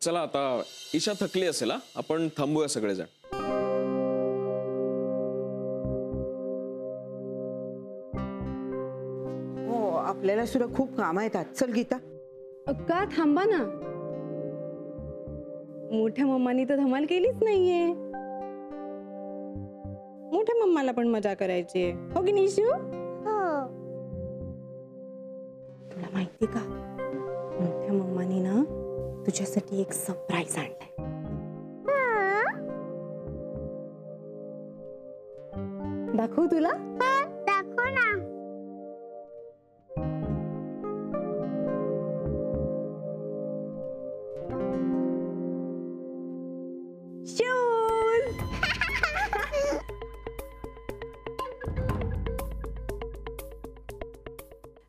चला आता ईशा थकली असेल, आपण थांबूया सगळेजण. हो, आपल्याला सुद्धा खूप काम आहेत. चल गीता. का थांबा ना, मोठ्या मम्मानी तर धमाल केलीच नाहीये. मोठ्या मम्माला पण मजा करायची, हो की निशू? तुला माहिती का, मोठ्या मम्मानी ना तुझ्यासाठी एक सरप्राईज आणलाय. दाखवू तुला? दाखव ना. शूज.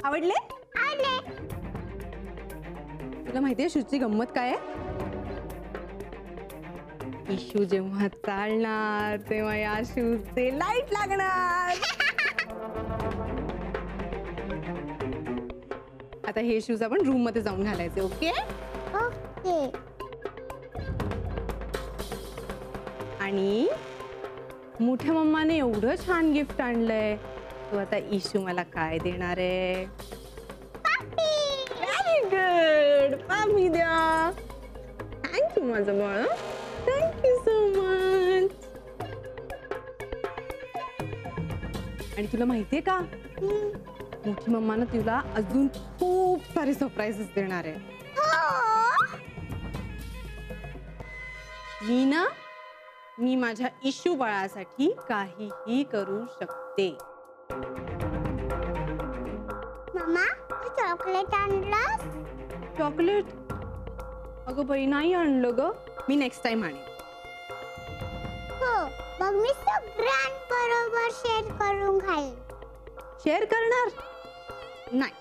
आवडले? तुला माहितीये शूजची गंमत काय आहे? इशू जेव्हा चालणार तेव्हा या शूजचे लाईट लागणार. आता हे शूज आपण रूम मध्ये जाऊन घालायचे. Okay okay. आणि मोठ्या मम्माने एवढं छान गिफ्ट आणलंय, तू आता इशू मला काय देणार आहे? Very good. पापी द्या. थँक्यू माझं बाळ. Thank you so much. आणि तुला माहितीये का, मोठी मम्मानं तुला अजून खूप सारे सरप्राइजेस देणार आहे. मी माझ्या इशू बाळासाठी काहीही करू शकते. मम्मा, तू चॉकलेट आणलास? चॉकलेट? अगं बाई नाही आणलं ग, मी नेक्स्ट टाइम आणेन. हो, मग मी सगळ्यांबरोबर शेअर करून खाईन. शेअर करणार नाही.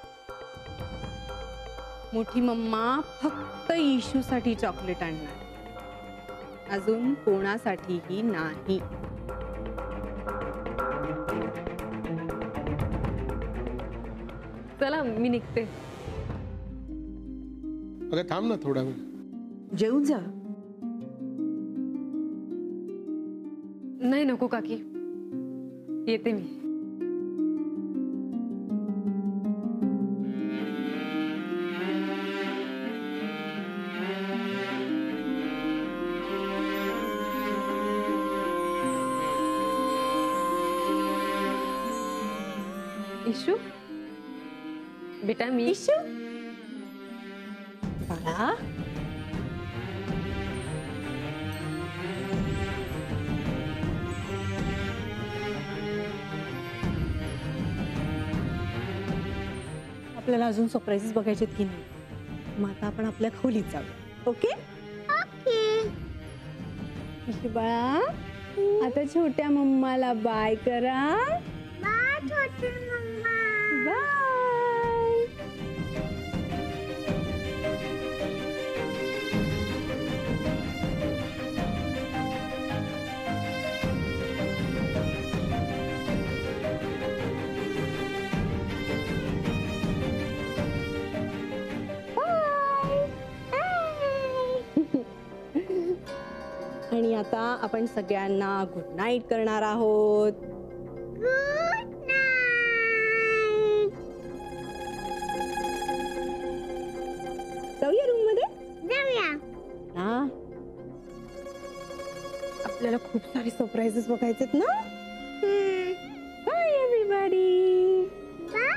मोठी मम्मा फक्त इशू साठी चॉकलेट आणणार, अजून कोणासाठीही नाही. चला मी निघते. अगं थांब ना थोडा वेळ. जेवून जा. नाही नको काकी, येते मी. इशू बेटा, मी इशू बाळा, आपल्याला अजून सरप्राइजेस बघायचे की नाही? मग आता आपण आपल्या खोलीत जाऊ. ओके इशू बाळा, आता छोट्या मम्माला बाय करा. बाय छोटी मम्मा. बाय. आणि आता आपण सगळ्यांना गुड नाईट करणार आहोत. Good night. जाऊया रूम मध्ये. जाऊया. हा, आपल्याला खूप सारे सरप्राइजेस बघायचेत ना. Bye everybody. बाय.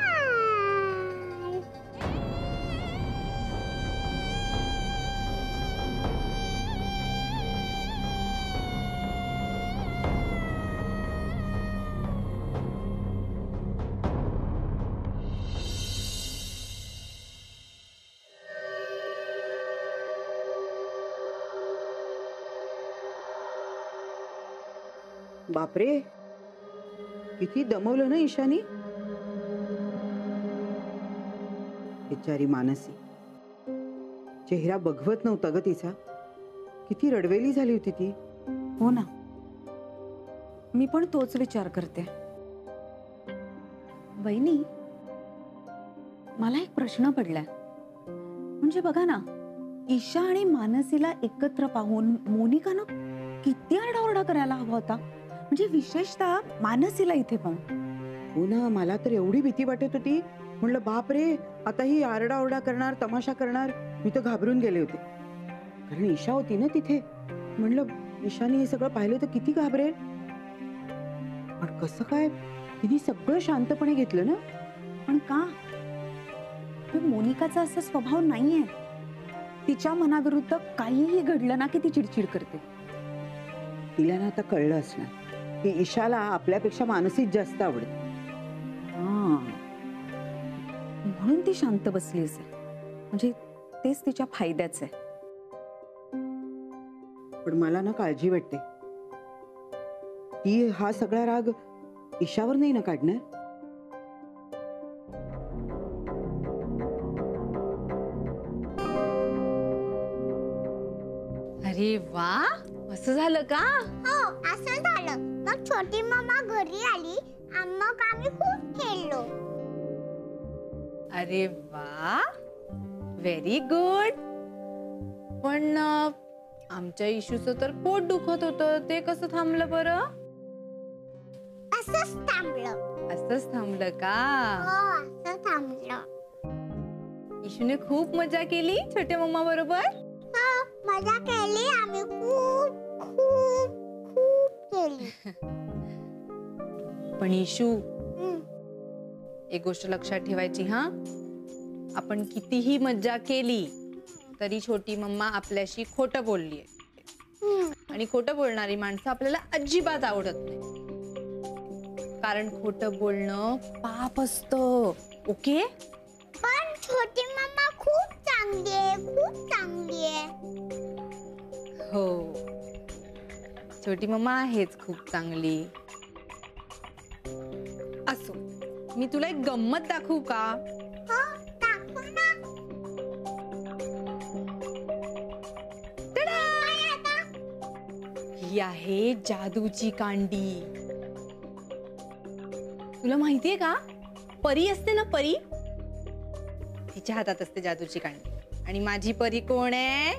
बापरे, किती दमवलं ना ईशानी. बिचारी मानसी, चेहरा बघवत नव्हता ग तिचा. किती रडवेली झाली होती ती. हो ना, मी पण तोच विचार करते. वहिनी, मला एक प्रश्न पडलाय. म्हणजे बघा ना, ईशा आणि मानसीला एकत्र पाहून मोनिकानं किती आरडाओरडा करायला हवा होता, म्हणजे विशेषतः मानसीला इथे पाहून. हो ना, मला तर एवढी भीती वाटत होती. म्हणलं बाप रे, आता ही आरडाओरडा करणार, तमाशा करणार. मी तर घाबरून गेले होते, कारण ईशा होती ना तिथे. म्हणलं ईशाने हे सगळं पाहिलं तर किती घाबरेल. पण कसं काय, तिने सगळं शांतपणे घेतलं ना. पण का? तो मोनिकाचा असा स्वभाव नाहीये. तिच्या मनाविरुद्ध काहीही घडलं ना की ती चिडचिड करते. तिला ना आता कळलं असणार की ईशाला आपल्यापेक्षा मानसीच जास्त आवडते. हा, म्हणून ती शांत बसली असेल. म्हणजे तेच तिच्या फायद्याचं आहे. पण मला ना काळजी वाटते, ती हा सगळा राग ईशावर नाही ना काढणार. अरे वा, असं झालं का? हो असं झालं. मग छोटी मम्मा घरी आली आणि मग आम्ही खूप खेळलो. अरे वा, व्हेरी गुड. पण आमच्या इशूचं तर पोट दुखत होतं, ते कसं थांबलं बरं? असंच थांबलं. असंच थांबलं का? हो असं थांबलं. इशूने खूप मजा केली छोट्या मम्मा बरोबर. हो मजा केली आम्ही, खूप खूप खूप केली. पण इशू, हम्म. एक गोष्ट लक्षात ठेवायची हा, आपण कितीही मज्जा केली तरी छोटी मम्मा आपल्याशी खोटं बोललीये. आणि खोटं बोलणारी माणसं आपल्याला अजिबात आवडत नाही, कारण खोटं बोलणं पाप असतं. ओके? पण छोटी मम्मा खूप चांगली आहे, खूप चांगली आहे. हो, छोटी मम्मा आहेच खूप चांगली. असो, मी तुला एक गंमत दाखवू का? हो दाखव ना. काय आता? ही आहे जादूची कांडी. तुला माहितीये का, परी असते ना परी, तिच्या हातात असते जादूची कांडी. आणि माझी परी कोण आहे?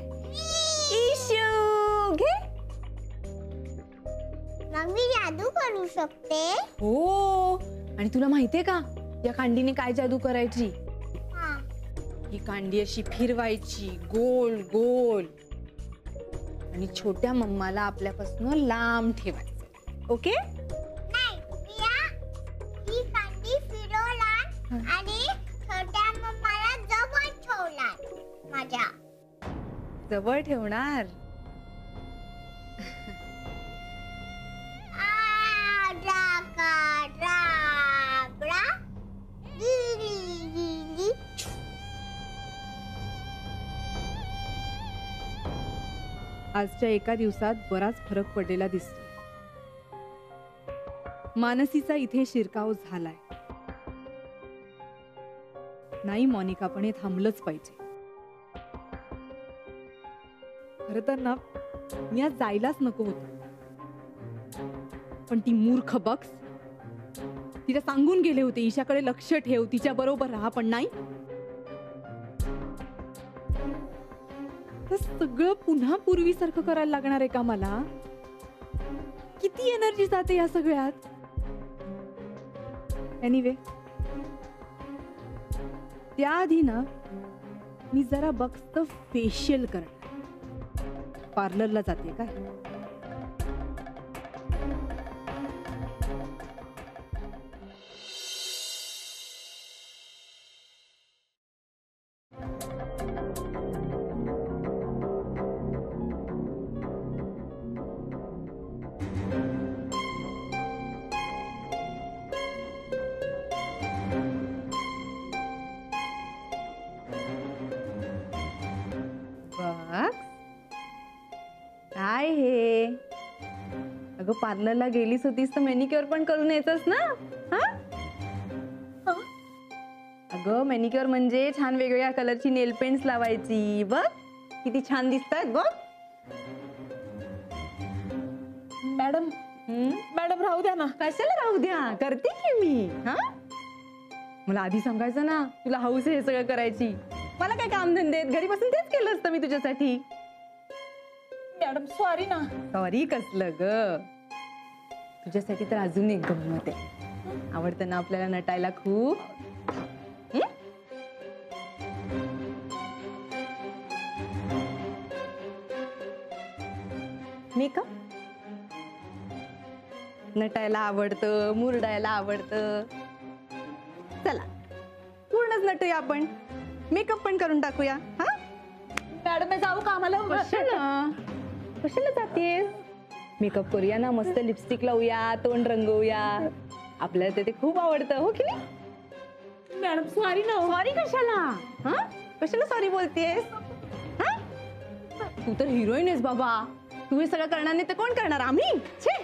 इशू. घे. मग मी जादू करू शकते? हो, आणि तुला माहितीये का या कांडीने काय जादू करायची? हा. ही कांडी अशी फिरवायची गोल गोल, आणि छोट्या मम्माला आपल्यापासून लांब ठेवायचं. ओके? नाही, ही कांडी फिरवणार आणि छोट्या मम्माला जवळ ठेवणार. माझ्या जवळ ठेवणार. आजच्या एका दिवसात बराच फरक पडलेला दिसतो. मानसीचा इथे शिरकाव झालाय. नाही मोनिका, पण हे थांबलंच पाहिजे. खर तर ना, मी आज जायलाच नको होत, पण ती मूर्ख बक्स, तिला सांगून गेले होते ईशाकडे लक्ष ठेव, तिच्या बरोबर राहा, पण नाही. तर सगळं पुन्हा पूर्वीसारखं करायला लागणार आहे का मला? किती एनर्जी जाते या सगळ्यात. एनिवे, त्याआधी ना मी जरा बक्सचं फेशियल करणार. पार्लरला जाते काय? काय हे? अगं पार्लरला गेलीस होतीस तर मॅनिक्युअर पण करून येतस ना? हा? अगं मॅनिक्युअर म्हणजे छान वेगवेगळ्या कलरची नेल पेंट्स लावायची. बघ किती छान दिसतात बघ. मॅडम मॅडम राहू द्या ना. कशाला राहू द्या, करते की मी. हा, मला आधी सांगायचं ना तुला हौस आहे हे सगळं करायची. मला काय काम धंदे आहेत? घरी बसून तेच केलं असतं मी तुझ्यासाठी. मॅडम सॉरी ना. सॉरी कसलं ग? तुझ्यासाठी तर अजून एक गंमत आहे. आवडतं ना आपल्याला नटायला खूप. मेकअप नटायला आवडतं, मुरडायला आवडतं. चला पूर्णच नटूया आपण. मेकअप पण करून टाकूया. हा मॅडम मी जाऊ कामाला. कशाला जातेस? मेकअप करूया ना, मस्त लिपस्टिक लावूया, तोंड रंगवूया. आपल्याला ते खूप आवडतं, हो की नाही? मॅडम सॉरी ना. सॉरी कशाला? हा कशाला सॉरी बोलतेस? हा तू तर हिरोईन आहेस बाबा. तू हे सगळं करणार नाही तर कोण करणार? आम्ही. छे.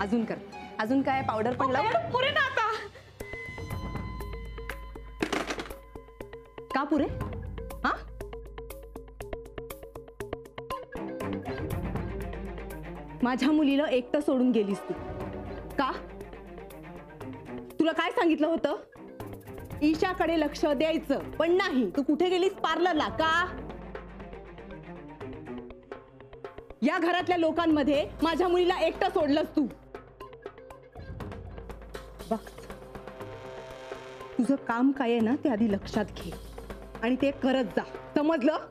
अजून कर. अजून काय? पावडर पण लाव. मॅडम पुरे ना आता. का पुरे? हा माझ्या मुलीला एकटं सोडून गेलीस तू का? तुला काय सांगितलं होतं? ईशाकडे लक्ष द्यायचं, पण नाही. तू कुठे गेलीस? पार्लरला का? या घरातल्या लोकांमध्ये माझ्या मुलीला एकटं सोडलंस तू. बघ तुझं काम काय आहे ना ते आधी लक्षात घे आणि ते करत जा. समजलं?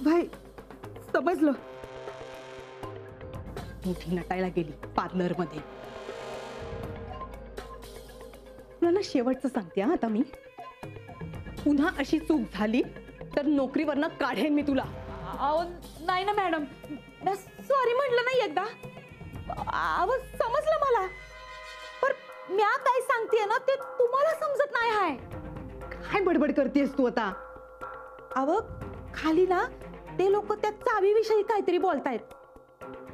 भाई समजलं. मोठी नटायला गेली पार्लर मध्ये. तुला ना शेवटचं सांगते हा आता मी. पुन्हा अशी चूक झाली तर नोकरीवरनं काढेन मी तुला. अहो नाही ना मॅडम. सॉरी म्हटलं नाही एकदा. अहो समजलं मला. पण म्या काय सांगतेय ना ते तुम्हाला समजत नाही हाय. काय बडबड करतेस तू आता? अहो खाली ना ते लोक त्या चावीविषयी काहीतरी बोलतायत.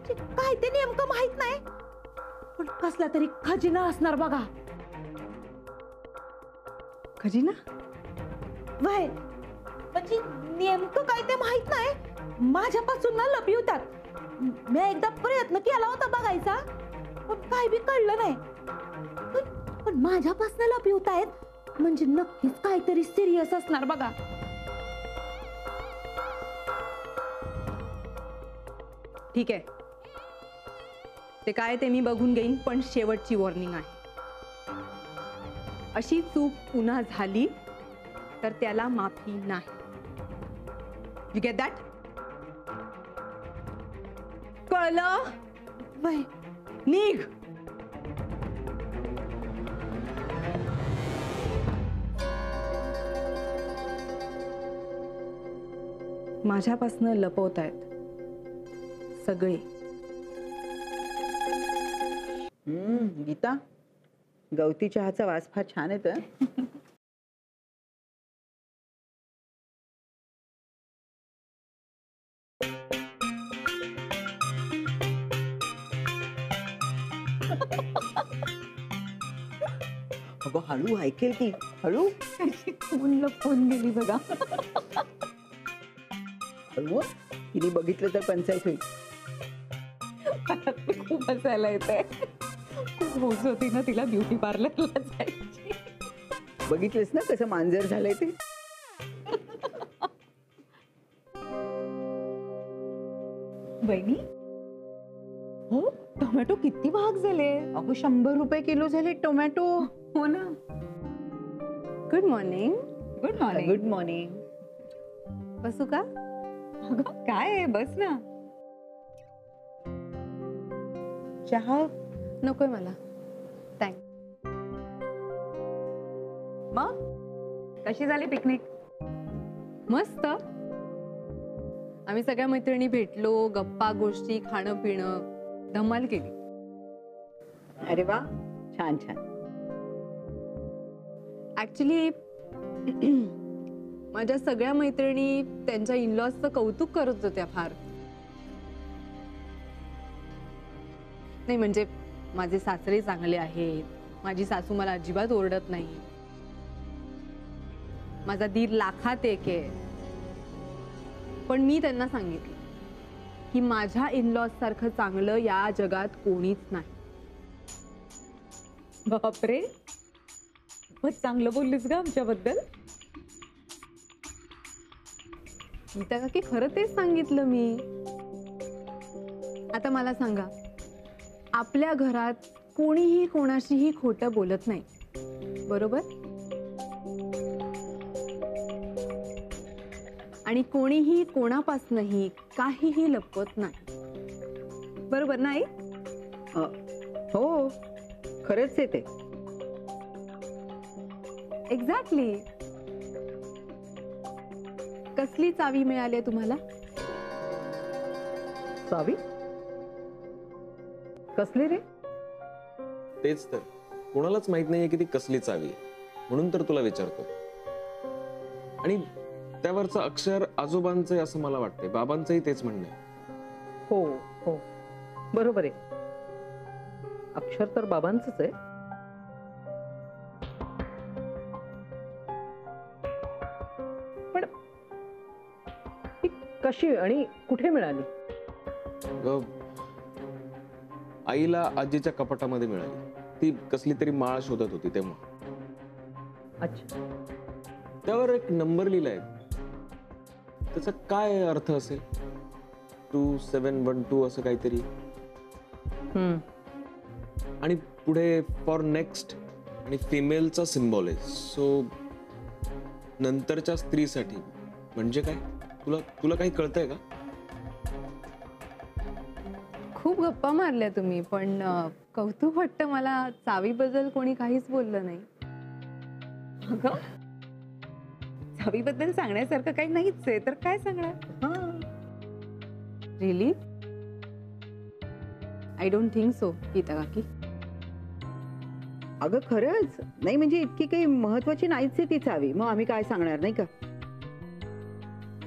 काय ते नेमकं माहित नाही, पण कसला तरी खजिना असणार बघा. खजिना? वय म्हणजे नेमकं काय ते माहित नाही. माझ्यापासून ना लपवतात. मी एकदा प्रयत्न केला होता बघायचा, पण काय बी कळलं नाही. पण माझ्यापासून लपवतायत म्हणजे नक्कीच काहीतरी सिरियस असणार बघा. ठीक आहे, ते काय ते मी बघून घेईन, पण शेवटची वॉर्निंग आहे. अशी चूक पुन्हा झाली तर त्याला माफी नाही. You get that? कळलं? वय निघ. माझ्यापासनं लपवतायत सगळे. गीता, गवती चहाचा वास फार छान येतो. अगं हळू ऐकेल की. हळू फोन गेली बघा. हळू. तिने बघितलं तर पंचायत होईल. खूप हसायला येतंय. खूप हौस होती ना तिला ब्युटी पार्लरला जायची. बघितलंस ना कसं मांजर झालंय ते. बहिणी हो, टोमॅटो किती महाग झाले. अगं 100 रुपये किलो झाले टोमॅटो. हो ना. Good morning. Good morning. Good morning. बसू का? अगं काय आहे, बस ना. चहा नकोय मला. थँक. मग कशी झाली पिकनिक? मस्त. आम्ही सगळ्या मैत्रिणी भेटलो, गप्पा गोष्टी, खाणं पिणं, धमाल केली. अरे वा, छान छान. ऍक्च्युली माझ्या सगळ्या मैत्रिणी त्यांच्या इनलॉजचं कौतुक करत होत्या फार. नाही म्हणजे माझे सासरे चांगले आहेत, माझी सासू मला अजिबात ओरडत नाही, माझा दीर लाखात एक आहे. पण मी त्यांना सांगितलं की माझ्या इनलॉज सारखं चांगलं या जगात कोणीच नाही. बापरे, खूपच चांगलं बोललीस ग आमच्याबद्दल. गीता काकी खरं तेच सांगितलं मी. आता मला सांगा, आपल्या घरात कोणीही कोणाशीही खोटं बोलत नाही, बरोबर? आणि कोणीही कोणापासनंही काहीही लपवत नाही, बरोबर नाही? हो, खरंच आहे ते. एक्झॅक्टली. कसली चावी मिळाली तुम्हाला? चावी कसली रे? तेच तर, कोणालाच माहित नाहीये की ती कसली चावी आहे, म्हणून तर तुला विचारतो. आणि त्यावरचं अक्षर आजोबांचं आहे असं मला वाटतंय, बाबांचंही तेच म्हणणं आहे. हो हो बरोबर आहे. अक्षर तर बाबांचंच आहे. पण ती कशी आणि कुठे मिळाली? ग- आईला आजीच्या कपाटामध्ये मिळाली. ती कसली तरी माळ शोधत होती तेव्हा. अच्छा, त्यावर एक नंबर लिहिलाय. त्याचा काय अर्थ असेल? 2712 असं काहीतरी. आणि पुढे फॉर नेक्स्ट आणि फिमेलचा सिम्बॉल आहे. सो नंतरच्या स्त्रीसाठी म्हणजे काय? तुला काही कळतंय का? खूप गप्पा मारल्या तुम्ही, पण कौतुक वाटतं मला, चावीबद्दल कोणी काहीच बोललं नाही. अगं, चावीबद्दल सांगण्यासारखं काही नाहीच आहे, तर काय सांगणार? Really? I don't think so, Geeta काकी. अगं खरंच नाही, म्हणजे इतकी काही महत्वाची नाहीच आहे ती चावी. मग आम्ही काय सांगणार, नाही का?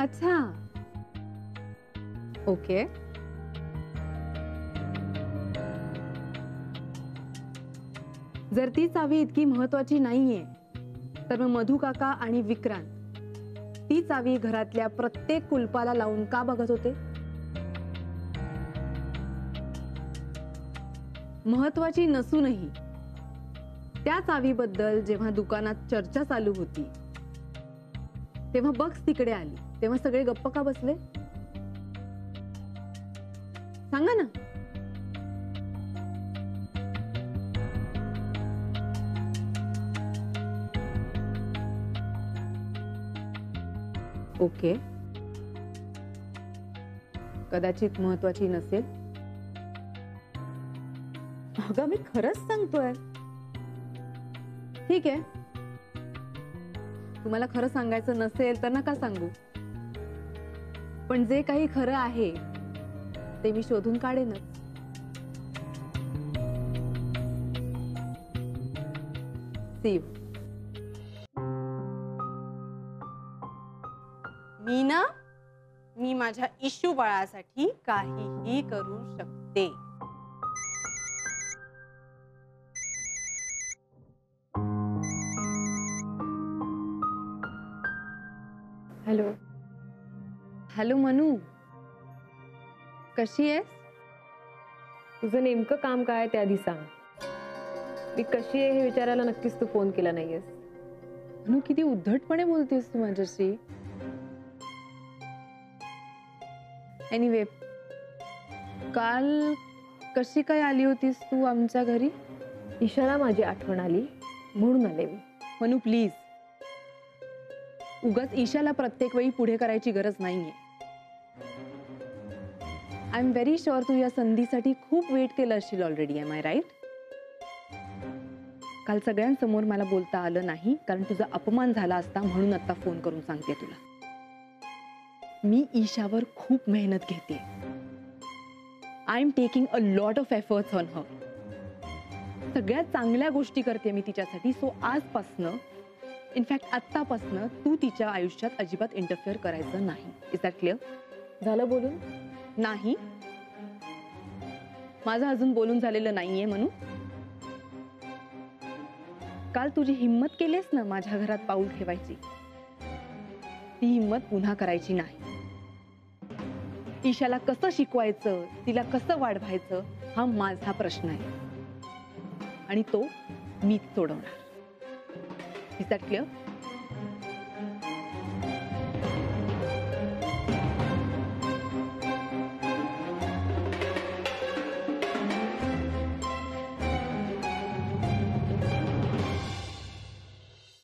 अच्छा, ओके. जर ती चावी इतकी महत्वाची नाहीये, तर मग मधू काका आणि विक्रांत ती चावी घरातल्या प्रत्येक कुलपाला लावून का बघत होते? महत्वाची नसूनही त्या चावीबद्दल जेव्हा दुकानात चर्चा चालू होती, तेव्हा बग्स तिकडे आली, तेव्हा सगळे गप्प का बसले? सांगा ना. ओके, कदाचित महत्वाची नसेल. अगं, मी खरंच सांगतोय. ठीक आहे, तुम्हाला खरं सांगायचं नसेल तर नका सांगू. पण जे काही खरं आहे ते मी शोधून काढेनच. See you. मी माझ्या इशू बाळासाठी काहीही करू शकते. हॅलो. हॅलो मनू, कशी आहेस? तुझं नेमकं काम काय ते आधी सांग. मी कशी आहे हे विचारायला नक्कीच तू फोन केला नाहीयेस. मनू, किती उद्धटपणे बोलतेस तू माझ्याशी. एनिवे, काल कशी काय आली होतीस तू आमच्या घरी? ईशाला माझी आठवण आली म्हणून आले मी. मनू प्लीज, उगाच ईशाला प्रत्येक वेळी पुढे करायची गरज नाहीये. आय एम व्हेरी शुअर तू या संधीसाठी खूप वेट केलं असशील ऑलरेडी. M I right? काल सगळ्यांसमोर मला बोलता आलं नाही कारण तुझा अपमान झाला असता, म्हणून आता फोन करून सांगते तुला. मी ईशावर खूप मेहनत घेते. I am taking a lot of efforts on her. सगळ्यात चांगल्या गोष्टी करते मी तिच्यासाठी. सो आजपासनं, इनफॅक्ट आत्तापासनं तू तिच्या आयुष्यात अजिबात इंटरफेअर करायचं नाही. Is that clear? झालं बोलून? नाही, माझं अजून बोलून झालेलं नाहीये. म्हणून काल तुझी हिम्मत केलीस ना माझ्या घरात पाऊल ठेवायची, ती हिम्मत पुन्हा करायची नाही. ईशाला कसं शिकवायचं, तिला कसं वाढवायचं, हा माझा प्रश्न आहे आणि तो मीच सोडवणार. Is that clear?